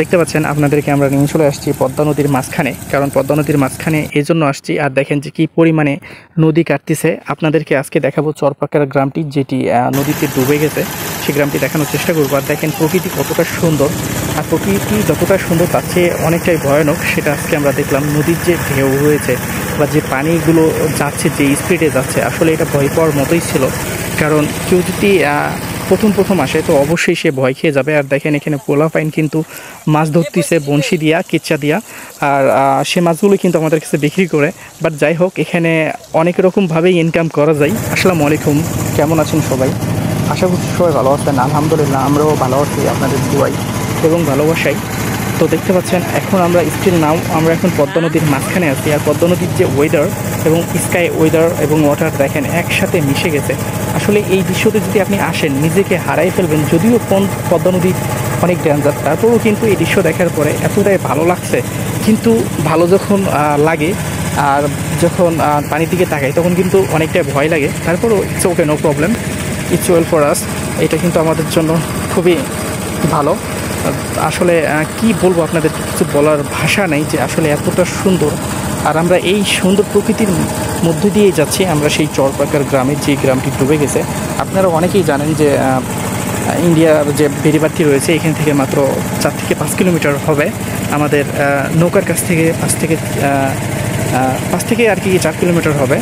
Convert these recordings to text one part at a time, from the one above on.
দেখতে পাচ্ছেন আপনাদেরকে আমরা নিয়ে চলে আসছি পদ্মা নদীর মাঝখানে, কারণ পদ্মা নদীর মাঝখানে এই জন্য আসছি। আর দেখেন যে কী পরিমাণে নদী কাটতেছে। আপনাদেরকে আজকে দেখাবো চরপাকার গ্রামটি, যেটি নদীতে ডুবে গেছে, সেই গ্রামটি দেখানোর চেষ্টা করবো। আর দেখেন প্রকৃতি কতটা সুন্দর, আর প্রকৃতি যতটা সুন্দর তার চেয়ে অনেকটাই ভয়ানক, সেটা আজকে আমরা দেখলাম। নদীর যে ঢেউ রয়েছে বা যে পানিগুলো যাচ্ছে, যে স্পিডে যাচ্ছে, আসলে এটা ভয় পাওয়ার মতোই ছিল। কারণ কেউ যদি প্রথম আসে তো অবশ্যই সে ভয় খেয়ে যাবে। আর দেখেন এখানে পোলাপাইন কিন্তু মাছ ধরতেছে বনশি দিয়া, কেচ্চা দিয়া, আর সে মাছগুলো কিন্তু আমাদের কাছে বিক্রি করে। বাট যাই হোক, এখানে অনেক রকমভাবেই ইনকাম করা যায়। আসসালামু আলাইকুম, কেমন আছেন সবাই? আশা করছি সবাই ভালো আছেন। আলহামদুলিল্লাহ আমরাও ভালো আছি আপনাদের দুয়াই এবং ভালোবাসাই। তো দেখতে পাচ্ছেন এখন আমরা আমরা এখন পদ্মা নদীর মাঝখানে আছি। আর পদ্মা নদীর যে ওয়েদার এবং স্কাই ওয়েদার এবং ওয়াটার দেখেন একসাথে মিশে গেছে। আসলে এই দৃশ্যতে যদি আপনি আসেন নিজেকে হারাই ফেলবেন। যদিও পদ্মা নদী অনেক ডেঞ্জার, তারপরেও কিন্তু এই দৃশ্য দেখার পরে এতটাই ভালো লাগছে। কিন্তু ভালো যখন লাগে আর যখন পানির দিকে তাকাই তখন কিন্তু অনেকটাই ভয় লাগে। তারপরেও it's okay, no problem, it's well for us. এটা কিন্তু আমাদের জন্য খুবই ভালো। আসলে কি বলবো, আপনাদের কিছু বলার ভাষা নেই যে আসলে এতটা সুন্দর। আর আমরা এই সুন্দর প্রকৃতির মধ্যে দিয়ে যাচ্ছি আমরা সেই চরপাকার গ্রামে, যে গ্রামটি ডুবে গেছে। আপনারা অনেকেই জানেন যে ইন্ডিয়ার যে বেড়িবাঁধটি রয়েছে এখান থেকে মাত্র 4 থেকে 5 কিলোমিটার হবে আমাদের নৌকার কাছ থেকে। 5 থেকে আর কি 4 কিলোমিটার হবে।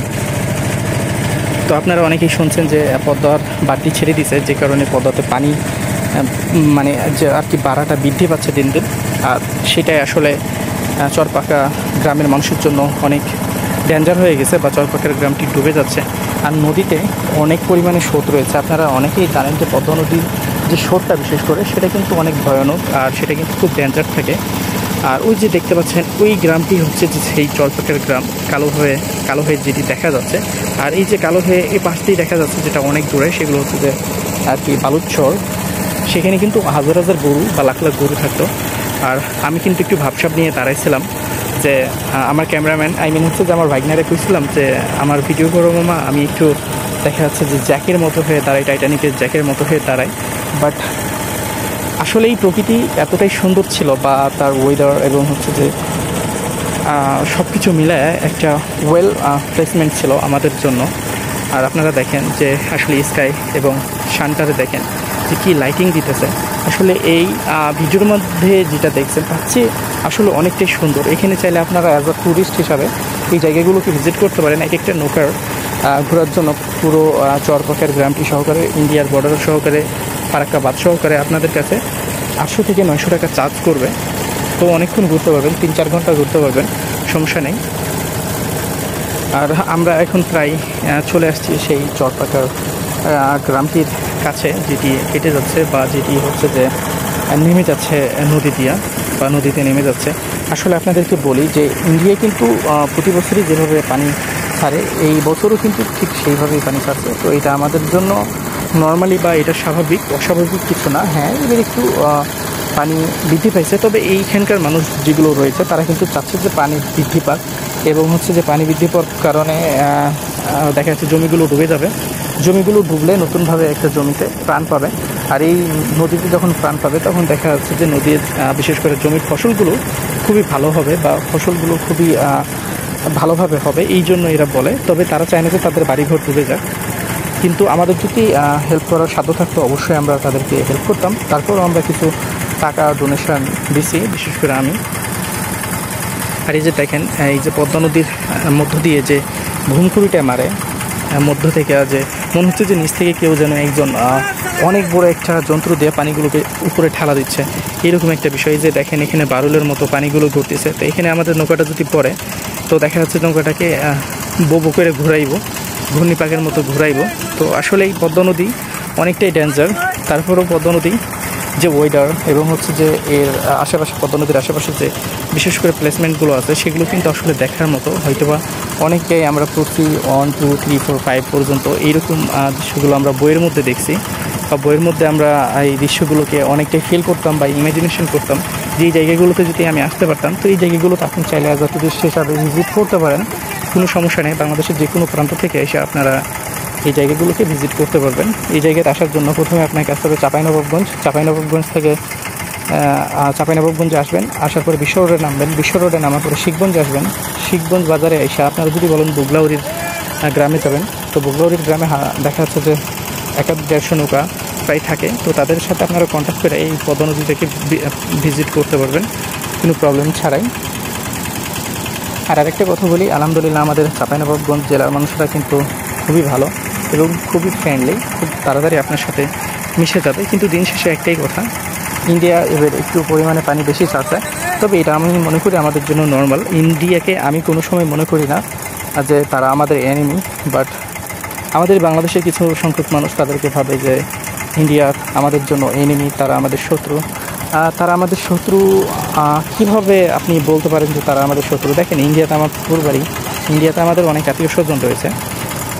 তো আপনারা অনেকেই শুনছেন যে পদ্মার বাঁধটি ছেড়ে দিয়েছে, যে কারণে পদ্মাতে পানি মানে যে আর কি বাড়াটা বৃদ্ধি পাচ্ছে দিন দিন। আর সেটাই আসলে চরপাকা গ্রামের মানুষের জন্য অনেক ডেঞ্জার হয়ে গেছে, বা চরপাকার গ্রামটি ডুবে যাচ্ছে। আর নদীতে অনেক পরিমাণে স্রোত রয়েছে। আপনারা অনেকেই জানেন যে পদ্মা নদীর যে স্রোতটা বিশেষ করে সেটা কিন্তু অনেক ভয়ানক, আর সেটা কিন্তু খুব ডেঞ্জার থাকে। আর ওই যে দেখতে পাচ্ছেন ওই গ্রামটি হচ্ছে যে সেই চরপাকার গ্রাম, কালো হয়ে যেটি দেখা যাচ্ছে। আর এই যে কালো হয়ে এই পাশতেই দেখা যাচ্ছে যেটা অনেক দূরে, সেগুলো হচ্ছে যে আর কি বালুচর। সেখানে কিন্তু হাজার হাজার গরু বা লাখ লাখ গরু থাকতো। আর আমি কিন্তু একটু ভাবসাব নিয়ে দাঁড়াইছিলাম যে আমার ক্যামেরাম্যান হচ্ছে যে আমার ভাগনারে কইছিলাম যে আমার ভিডিও করো মামা, আমি একটু দেখা যাচ্ছে যে জ্যাকের মতো হয়ে দাঁড়াই, টাইটানিকের জ্যাকের মতো হয়ে দাঁড়াই। বাট আসলে এই প্রকৃতি এতটাই সুন্দর ছিল, বা তার ওয়েদার এবং হচ্ছে যে সব কিছু মিলায় একটা ওয়েল প্লেসমেন্ট ছিল আমাদের জন্য। আর আপনারা দেখেন যে আসলে স্কাই এবং সানটারে দেখেন যে কী লাইটিং দিতেছে। আসলে এই ভিডিওর মধ্যে যেটা দেখছেন তার চেয়ে আসলে অনেকটাই সুন্দর। এখানে চাইলে আপনারা অ্যাজ আ ট্যুরিস্ট হিসাবে এই জায়গাগুলোকে ভিজিট করতে পারেন। এক একটা নৌকার ঘোরার জন্য পুরো চরপাকার গ্রামটি সহকারে, ইন্ডিয়ার বর্ডার সহকারে, ফারাক্কা বাঁধ সহকারে আপনাদের কাছে 800 থেকে 900 টাকা চার্জ করবে। তো অনেকক্ষণ ঘুরতে পারবেন, 3-4 ঘন্টা ঘুরতে পারবেন, সমস্যা নেই। আর আমরা এখন প্রায় চলে আসছি সেই চরপাকার গ্রামটির কাছে, যেটি কেটে যাচ্ছে বা যেটি হচ্ছে যে নেমে যাচ্ছে নদী দিয়া বা নদীতে নেমে যাচ্ছে। আসলে আপনাদেরকে বলি যে ইন্ডিয়ায় কিন্তু প্রতি বছরই যেভাবে পানি ছাড়ে, এই বছরও কিন্তু ঠিক সেইভাবেই পানি ছাড়ছে। তো এটা আমাদের জন্য নর্মালি বা এটা স্বাভাবিক, অস্বাভাবিক কিছু না। হ্যাঁ, এবার একটু পানি বৃদ্ধি পাইছে, তবে এইখানকার মানুষ যেগুলো রয়েছে তারা কিন্তু চাচ্ছে যে পানি বৃদ্ধি পাক, এবং হচ্ছে যে পানি বৃদ্ধি পাওয়ার কারণে দেখা যাচ্ছে জমিগুলো ডুবে যাবে। জমিগুলো ডুবলে নতুনভাবে একটা জমিতে প্রাণ পাবে। আর এই নদীতে যখন প্রাণ পাবে তখন দেখা যাচ্ছে যে নদীর বিশেষ করে জমির ফসলগুলো খুবই ভালো হবে, বা ফসলগুলো খুবই ভালোভাবে হবে। এই জন্য এরা বলে। তবে তারা চায় না যে তাদের বাড়িঘর ডুবে যাক। কিন্তু আমাদের যদি হেল্প করার সাধ্য থাকতো অবশ্যই আমরা তাদেরকে হেল্প করতাম। তারপরও আমরা কিছু টাকা ডোনেশন দিছি, বিশেষ করে আমি। আর এই যে দেখেন এই যে পদ্মা নদীর মধ্য দিয়ে যে ভূমকুড়িটা মারে মধ্য থেকে, যে মনে হচ্ছে যে নিচ থেকে কেউ যেন একজন অনেক বড় একটা যন্ত্র দিয়ে পানিগুলোকে উপরে ঠেলা দিচ্ছে, এরকম একটা বিষয়। যে দেখেন এখানে বারুলের মতো পানিগুলো ঘুরতেছে। তো এখানে আমাদের নৌকাটা যদি পড়ে তো দেখা যাচ্ছে নৌকাটাকে বো করে ঘুরাইব, ঘূর্ণিপাকের মতো ঘুরাইব। তো আসলে এই পদ্মা নদী অনেকটাই ডেঞ্জার। তারপরেও পদ্মা নদী যে ওয়েদার এবং হচ্ছে যে এর আশেপাশে, পদ্মা নদীর আশেপাশে যে বিশেষ করে প্লেসমেন্টগুলো আছে সেগুলো কিন্তু আসলে দেখার মতো। হয়তোবা অনেকটাই আমরা প্রতি 1, 2, 3, 4, 5 পর্যন্ত এইরকম দৃশ্যগুলো আমরা বইয়ের মধ্যে দেখছি, বা বইয়ের মধ্যে আমরা এই দৃশ্যগুলোকে অনেকটাই ফিল করতাম বা ইমাজিনেশন করতাম যে এই জায়গাগুলোতে যদি আমি আসতে পারতাম। তো এই জায়গাগুলোতে আপনি চাইলে অ্যাজ আ টুরিস্ট হিসাবে ভিজিট করতে পারেন, কোনো সমস্যা নেই। বাংলাদেশের যে কোনো প্রান্ত থেকে এসে আপনারা এই জায়গাগুলোকে ভিজিট করতে পারবেন। এই জায়গাতে আসার জন্য প্রথমে আপনাকে আসতে হবে চাঁপাইনবাবগঞ্জ। চাঁপাইনবাবগঞ্জ থেকে চাঁপাইনবাবগঞ্জে আসবেন, আসার পরে বিশ্ব রোডে নামবেন, বিশ্ব রোডে নামার পরে শিখগঞ্জ আসবেন, শিখগঞ্জ বাজারে এসে আপনারা যদি বলেন বুগলাউড়ির গ্রামে যাবেন, তো বুগলাউড়ির গ্রামে দেখা যাচ্ছে যে 150 নৌকা প্রায় থাকে। তো তাদের সাথে আপনারা কন্ট্যাক্ট করে এই পদ্মা নদী থেকে ভিজিট করতে পারবেন কোনো প্রবলেম ছাড়াই। আর আরেকটা কথা বলি, আলহামদুলিল্লাহ আমাদের চাঁপাইনবাবগঞ্জ জেলার মানুষরা কিন্তু খুবই ভালো এবং খুবই ফ্রেন্ডলি, খুব তাড়াতাড়ি আপনার সাথে মিশে যাবে। কিন্তু দিন শেষে একটাই কথা, ইন্ডিয়া এবার একটু পরিমাণে পানি বেশি চাচ্ছে, তবে এটা আমি মনে করি আমাদের জন্য নর্মাল। ইন্ডিয়াকে আমি কোনো সময় মনে করি না যে তারা আমাদের এনিমি, বাট আমাদের বাংলাদেশের কিছু সংখ্যক মানুষ তাদেরকে ভাবে যে ইন্ডিয়া আমাদের জন্য এনিমি, তারা আমাদের শত্রু। তারা আমাদের শত্রু কীভাবে আপনি বলতে পারেন যে তারা আমাদের শত্রু? দেখেন, ইন্ডিয়াতে আমার পূর্বারই, ইন্ডিয়াতে আমাদের অনেক আত্মীয় স্বজন রয়েছে।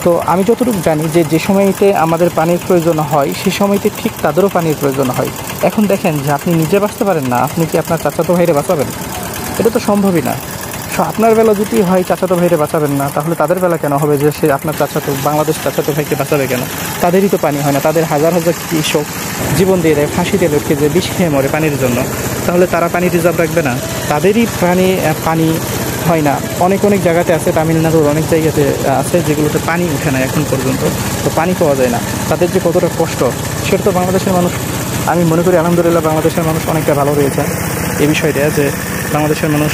তো আমি যতটুকু জানি যে সময়তে আমাদের পানির প্রয়োজন হয় সেই সময়তে ঠিক তাদেরও পানির প্রয়োজন হয়। এখন দেখেন যে আপনি নিজে বাঁচতে পারেন না, আপনি কি আপনার চাচাতো ভাইরে বাঁচাবেন? এটা তো সম্ভবই না। আপনার বেলা যদি হয় চাচাতো ভাইরে বাঁচাবেন না, তাহলে তাদের বেলা কেন হবে যে সে আপনার বাংলাদেশ চাচাতো ভাইকে বাঁচাবে কেন? তাদেরই তো পানি হয় না, তাদের হাজার হাজার কৃষক জীবন দিয়ে দেয়, ফাঁসিতে লোককে যে বিষ খেয়ে মরে পানির জন্য, তাহলে তারা পানি রিজার্ভ রাখবে না? তাদেরই পানি হয় না। অনেক জায়গাতে আছে, তামিলনাড়ুর অনেক জায়গাতে আছে যেগুলোতে পানি ওঠে না এখন পর্যন্ত, তো পানি পাওয়া যায় না। তাদের যে কতটা কষ্ট সেটা তো বাংলাদেশের মানুষ, আমি মনে করি আলহামদুলিল্লাহ বাংলাদেশের মানুষ অনেকটা ভালো রয়েছে এই বিষয়টা, যে বাংলাদেশের মানুষ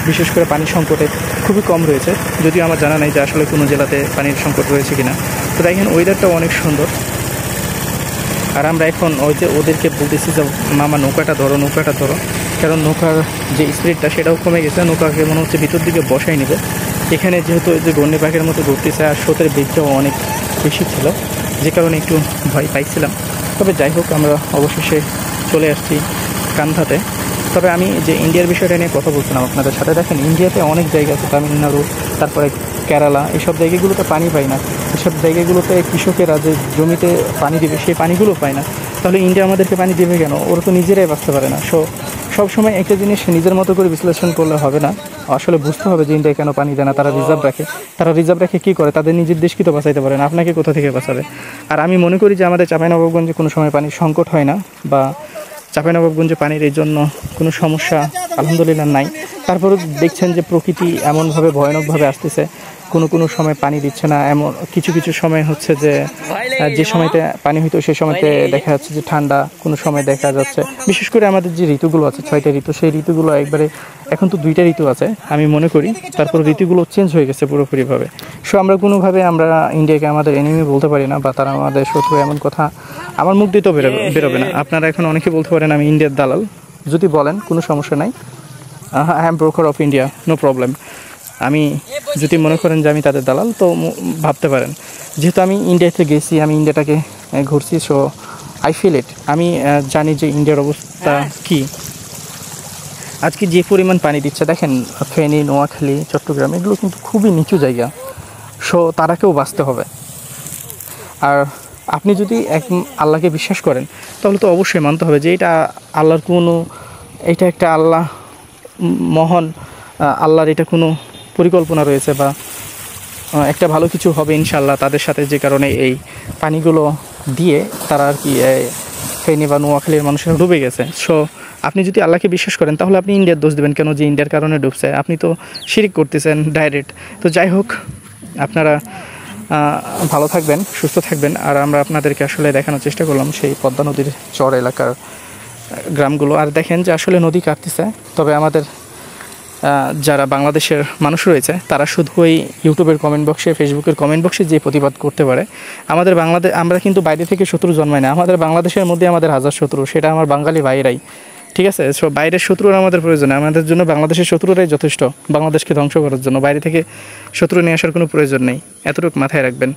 বিশেষ করে পানির সংকটে খুবই কম রয়েছে। যদিও আমার জানা নেই যে আসলে কোনো জেলাতে পানির সংকট রয়েছে কিনা। তো দেখেন ওয়েদারটাও অনেক সুন্দর। আর আমরা এখন ওদেরকে বলতেছি যে মামা নৌকাটা ধরো, কারণ নৌকার যে স্পিডটা সেটাও কমে গেছে, নৌকাকে মনে হচ্ছে ভিতর দিকে বসাই নেবে। এখানে যেহেতু যে গন্ডি পাখির মতো ঘুরতেছে আর স্রোতের বেগটাও অনেক বেশি ছিল, যে কারণে একটু ভয় পাইছিলাম। তবে যাই হোক, আমরা অবশেষে চলে আসছি কান্ধাতে। তবে আমি যে ইন্ডিয়ার বিষয়টা নিয়ে কথা বলছিলাম আপনাদের সাথে, দেখেন ইন্ডিয়াতে অনেক জায়গা আছে, তামিলনাড়ু, তারপরে কেরালা, এইসব জায়গাগুলোতে পানি পায় না। এসব জায়গাগুলোতে কৃষকেরা যে জমিতে পানি দেবে সেই পানিগুলো পায় না। তাহলে ইন্ডিয়া আমাদেরকে পানি দেবে কেন? ওরা তো নিজেরাই বাঁচতে পারে না। সবসময় একটা জিনিস নিজের মতো করে বিশ্লেষণ করলে হবে না, আসলে বুঝতে হবে যে ইন্ডিয়া কেন পানি দেয় না। তারা রিজার্ভ রাখে কী করে? তাদের নিজের দেশকে তো বাঁচাইতে পারে না, আপনাকে কোথা থেকে বাঁচাবে? আর আমি মনে করি যে আমাদের চাঁপাইনবাবগঞ্জে কোনো সময় পানির সংকট হয় না, বা চাঁপাইনবাবগঞ্জে পানির এই জন্য কোনো সমস্যা আলহামদুলিল্লাহ নাই। তারপরেও দেখছেন যে প্রকৃতি এমনভাবে ভয়ানকভাবে আসতেছে, কোনো সময় পানি দিচ্ছে না। এমন কিছু সময় হচ্ছে যে সময়তে পানি হইতো সেই সময়তে দেখা যাচ্ছে যে ঠান্ডা, কোনো সময় দেখা যাচ্ছে, বিশেষ করে আমাদের যে ঋতুগুলো আছে 6টা ঋতু, সেই ঋতুগুলো একবারে, এখন তো 2টা ঋতু আছে আমি মনে করি, তারপর ঋতুগুলো চেঞ্জ হয়ে গেছে পুরোপুরিভাবে। আমরা কোনোভাবে আমরা ইন্ডিয়াকে আমাদের এনিমি বলতে পারি না, বা তারা আমাদের শত্রু, এমন কথা আমার মুখ দিয়ে তো বেরোবে না। আপনারা এখন অনেকে বলতে পারেন আমি ইন্ডিয়ার দালাল, যদি বলেন কোনো সমস্যা নাই, I am broker of India, no problem. আমি যদি মনে করেন যে আমি তাদের দালাল, তো ভাবতে পারেন। যেহেতু আমি ইন্ডিয়াতে গেছি, আমি ইন্ডিয়াটাকে ঘুরছি, সো আই ফিল ইট। আমি জানি যে ইন্ডিয়ার অবস্থা কী। আজকে যে পরিমাণ পানি দিচ্ছে দেখেন, ফেনী, নোয়াখালী, চট্টগ্রাম, এগুলো কিন্তু খুবই নিচু জায়গা, সো তারাকেও বাঁচতে হবে। আর আপনি যদি আল্লাহকে বিশ্বাস করেন তাহলে তো অবশ্যই মানতে হবে যে এটা একটা আল্লাহ, মহান আল্লাহর এটা কোনো পরিকল্পনা রয়েছে, বা একটা ভালো কিছু হবে ইনশাল্লাহ তাদের সাথে, যে কারণে এই পানিগুলো দিয়ে তারা আর কি ফেনী বা নোয়াখালীর মানুষেরা ডুবে গেছে। সো আপনি যদি আল্লাহকে বিশ্বাস করেন তাহলে আপনি ইন্ডিয়ার দোষ দেবেন কেন যে ইন্ডিয়ার কারণে ডুবছে? আপনি তো শিরিক করতেছেন ডাইরেক্ট। তো যাই হোক, আপনারা ভালো থাকবেন, সুস্থ থাকবেন। আর আমরা আপনাদেরকে আসলে দেখানোর চেষ্টা করলাম সেই পদ্মা নদীর চর এলাকার গ্রামগুলো। আর দেখেন যে আসলে নদী কাটতেছে, তবে আমাদের যারা বাংলাদেশের মানুষ রয়েছে তারা শুধু ওই ইউটিউবের কমেন্ট বক্সে, ফেসবুকের কমেন্ট বক্সে যে প্রতিবাদ করতে পারে। আমরা কিন্তু বাইরে থেকে শত্রু জন্মাই না, আমাদের বাংলাদেশের মধ্যে আমাদের হাজার শত্রু, সেটা আমার বাঙালি ভাইরাই, ঠিক আছে? সো বাইরের শত্রুর আমাদের প্রয়োজন, আমাদের জন্য বাংলাদেশের শত্রুরাই যথেষ্ট বাংলাদেশকে ধ্বংস করার জন্য। বাইরে থেকে শত্রু নিয়ে আসার কোনো প্রয়োজন নেই, এতটুকু মাথায় রাখবেন।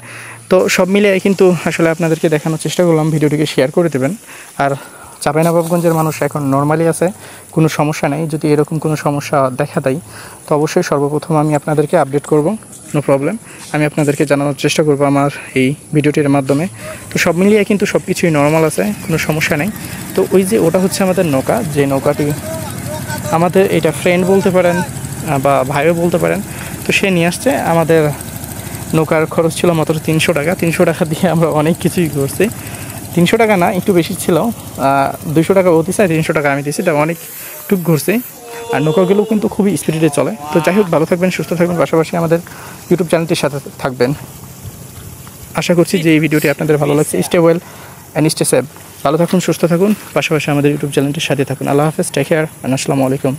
তো সব মিলিয়ে কিন্তু আসলে আপনাদেরকে দেখানোর চেষ্টা করলাম, ভিডিওটিকে শেয়ার করে দেবেন। আর চাঁপাইনবাবগঞ্জের মানুষ এখন নর্মালি আছে, কোনো সমস্যা নেই। যদি এরকম কোনো সমস্যা দেখা দেয় তো অবশ্যই সর্বপ্রথম আমি আপনাদেরকে আপডেট করব, নো প্রবলেম। আমি আপনাদেরকে জানানোর চেষ্টা করব আমার এই ভিডিওটির মাধ্যমে। তো সব মিলিয়ে কিন্তু সব কিছুই নর্মাল আছে, কোনো সমস্যা নেই। তো ওই যে ওটা হচ্ছে আমাদের নৌকা, যে নৌকাটি আমাদের এটা ফ্রেন্ড বলতে পারেন বা ভাইও বলতে পারেন। তো সে নিয়ে আসছে, আমাদের নৌকার খরচ ছিল মাত্র 300 টাকা। 300 টাকা দিয়ে আমরা অনেক কিছুই করছি। 300 টাকা না, একটু বেশি ছিল, 200 টাকা ও দিছে আর 300 টাকা আমি দিয়েছি। এটা অনেক টুক ঘুরছে। আর নৌকাগুলো কিন্তু খুবই স্পিডে চলে। তো যাই হোক, ভালো থাকবেন, সুস্থ থাকবেন, পাশাপাশি আমাদের ইউটিউব চ্যানেলটির সাথে থাকবেন। আশা করছি যে এই ভিডিওটি আপনাদের ভালো লাগছে। Stay well and stay safe. ভালো থাকুন, সুস্থ থাকুন, পাশাপাশি আমাদের ইউটিউব চ্যানেলটির সাথে থাকুন। আল্লাহ হাফেজ, টেক কেয়ার, আসসালামু আলাইকুম।